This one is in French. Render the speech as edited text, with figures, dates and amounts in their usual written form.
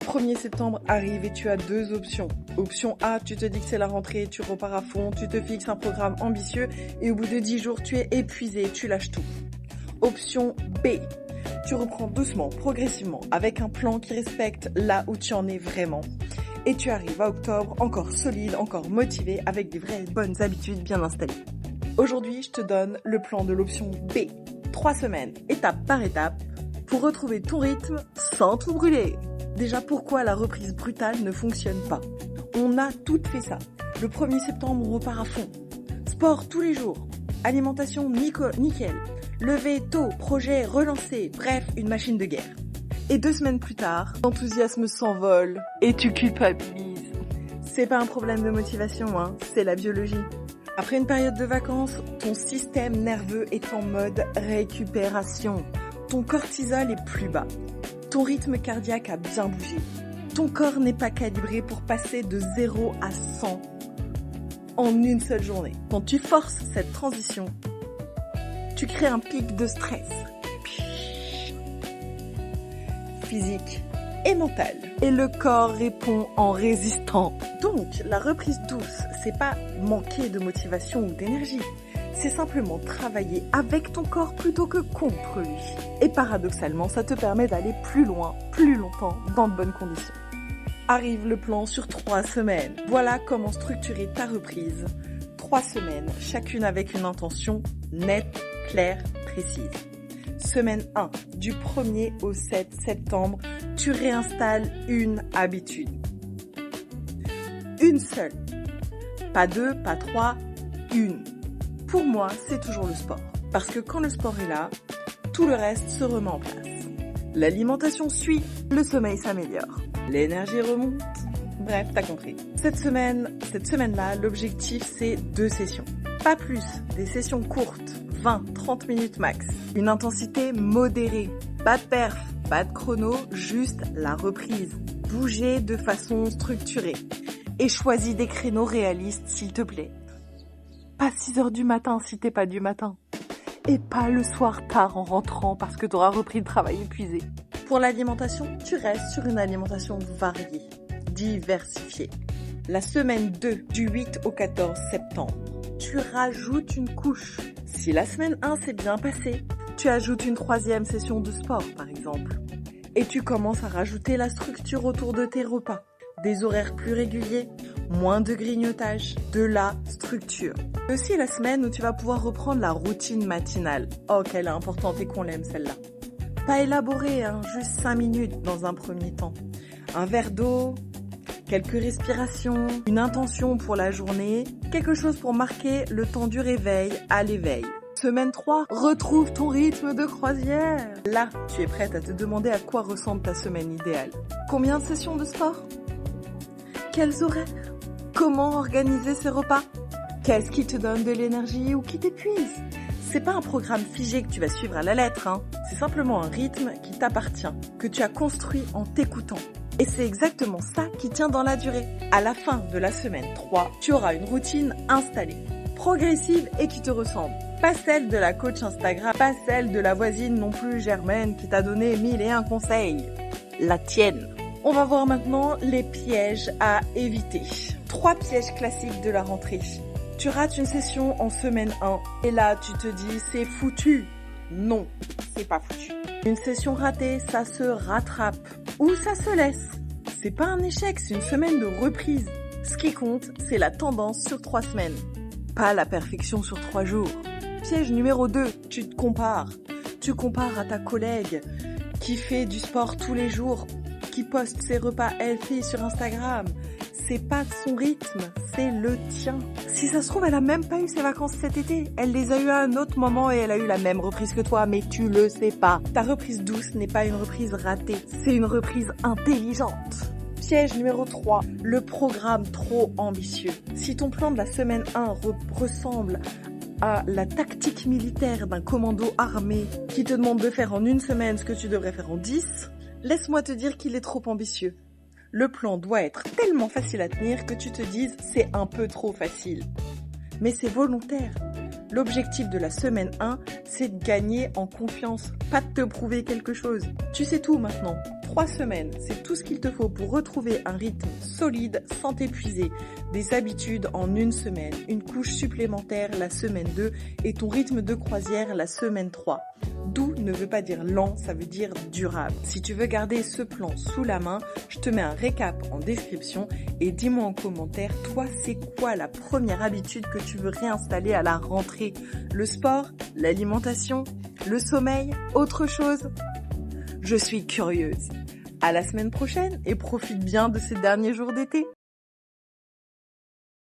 1er septembre arrive et tu as deux options. Option A, tu te dis que c'est la rentrée, tu repars à fond, tu te fixes un programme ambitieux et au bout de 10 jours, tu es épuisé, tu lâches tout. Option B, tu reprends doucement, progressivement, avec un plan qui respecte là où tu en es vraiment. Et tu arrives à octobre encore solide, encore motivé, avec des vraies bonnes habitudes bien installées. Aujourd'hui, je te donne le plan de l'option B. 3 semaines, étape par étape, pour retrouver ton rythme sans tout brûler. Déjà, pourquoi la reprise brutale ne fonctionne pas? On a toutes fait ça. Le 1er septembre, on repart à fond. Sport tous les jours. Alimentation nickel. Lever tôt, projet relancé. Bref, une machine de guerre. Et 2 semaines plus tard, l'enthousiasme s'envole et tu culpabilises. C'est pas un problème de motivation, hein, c'est la biologie. Après une période de vacances, ton système nerveux est en mode récupération. Ton cortisol est plus bas. Ton rythme cardiaque a bien bougé. Ton corps n'est pas calibré pour passer de 0 à 100 en une seule journée. Quand tu forces cette transition, tu crées un pic de stress physique et mental. Et le corps répond en résistant. Donc, la reprise douce, c'est pas manquer de motivation ou d'énergie. C'est simplement travailler avec ton corps plutôt que contre lui. Et paradoxalement, ça te permet d'aller plus loin, plus longtemps, dans de bonnes conditions. Arrive le plan sur 3 semaines. Voilà comment structurer ta reprise. 3 semaines, chacune avec une intention nette, claire, précise. Semaine 1, du 1er au 7 septembre, tu réinstalles une habitude. Une seule. Pas 2, pas 3, une. Pour moi, c'est toujours le sport. Parce que quand le sport est là, tout le reste se remet en place. L'alimentation suit, le sommeil s'améliore. L'énergie remonte. Bref, t'as compris. Cette semaine-là, l'objectif, c'est 2 sessions. Pas plus, des sessions courtes, 20-30 minutes max. Une intensité modérée. Pas de perf, pas de chrono, juste la reprise. Bouger de façon structurée. Et choisis des créneaux réalistes, s'il te plaît. Pas 6h du matin si t'es pas du matin. Et pas le soir tard en rentrant parce que t'auras repris le travail épuisé. Pour l'alimentation, tu restes sur une alimentation variée, diversifiée. La semaine 2, du 8 au 14 septembre, tu rajoutes une couche. Si la semaine 1 s'est bien passée, tu ajoutes une 3e session de sport par exemple. Et tu commences à rajouter la structure autour de tes repas. Des horaires plus réguliers, moins de grignotage, de la structure. Aussi la semaine où tu vas pouvoir reprendre la routine matinale. Oh, qu'elle est importante et qu'on l'aime celle-là. Pas élaborée, hein, juste 5 minutes dans un premier temps. Un verre d'eau, quelques respirations, une intention pour la journée, quelque chose pour marquer le temps du réveil à l'éveil. Semaine 3, retrouve ton rythme de croisière. Là, tu es prête à te demander à quoi ressemble ta semaine idéale. Combien de sessions de sport ? Quels horaires? Comment organiser ces repas? Qu'est-ce qui te donne de l'énergie ou qui t'épuise? C'est pas un programme figé que tu vas suivre à la lettre, hein. C'est simplement un rythme qui t'appartient, que tu as construit en t'écoutant. Et c'est exactement ça qui tient dans la durée. À la fin de la semaine 3, tu auras une routine installée, progressive et qui te ressemble. Pas celle de la coach Instagram, pas celle de la voisine non plus Germaine qui t'a donné 1001 conseils. La tienne. On va voir maintenant les pièges à éviter. 3 pièges classiques de la rentrée. Tu rates une session en semaine 1 et là tu te dis c'est foutu. Non, c'est pas foutu. Une session ratée, ça se rattrape ou ça se laisse. C'est pas un échec, c'est une semaine de reprise. Ce qui compte, c'est la tendance sur 3 semaines, pas la perfection sur 3 jours. Piège numéro 2, tu te compares. Tu compares à ta collègue qui fait du sport tous les jours, qui poste ses repas healthy sur Instagram. C'est pas son rythme, c'est le tien. Si ça se trouve, elle a même pas eu ses vacances cet été. Elle les a eues à un autre moment et elle a eu la même reprise que toi, mais tu le sais pas. Ta reprise douce n'est pas une reprise ratée, c'est une reprise intelligente. Piège numéro 3, le programme trop ambitieux. Si ton plan de la semaine 1 ressemble à la tactique militaire d'un commando armé qui te demande de faire en une semaine ce que tu devrais faire en 10, laisse-moi te dire qu'il est trop ambitieux. Le plan doit être tellement facile à tenir que tu te dises c'est un peu trop facile. Mais c'est volontaire. L'objectif de la semaine 1, c'est de gagner en confiance, pas de te prouver quelque chose. Tu sais tout maintenant. 3 semaines, c'est tout ce qu'il te faut pour retrouver un rythme solide sans t'épuiser. Des habitudes en 1 semaine, une couche supplémentaire la semaine 2 et ton rythme de croisière la semaine 3. Doux ne veut pas dire lent, ça veut dire durable. Si tu veux garder ce plan sous la main, je te mets un récap en description et dis-moi en commentaire, toi, c'est quoi la première habitude que tu veux réinstaller à la rentrée? Le sport, l'alimentation, le sommeil, autre chose? Je suis curieuse. À la semaine prochaine et profite bien de ces derniers jours d'été.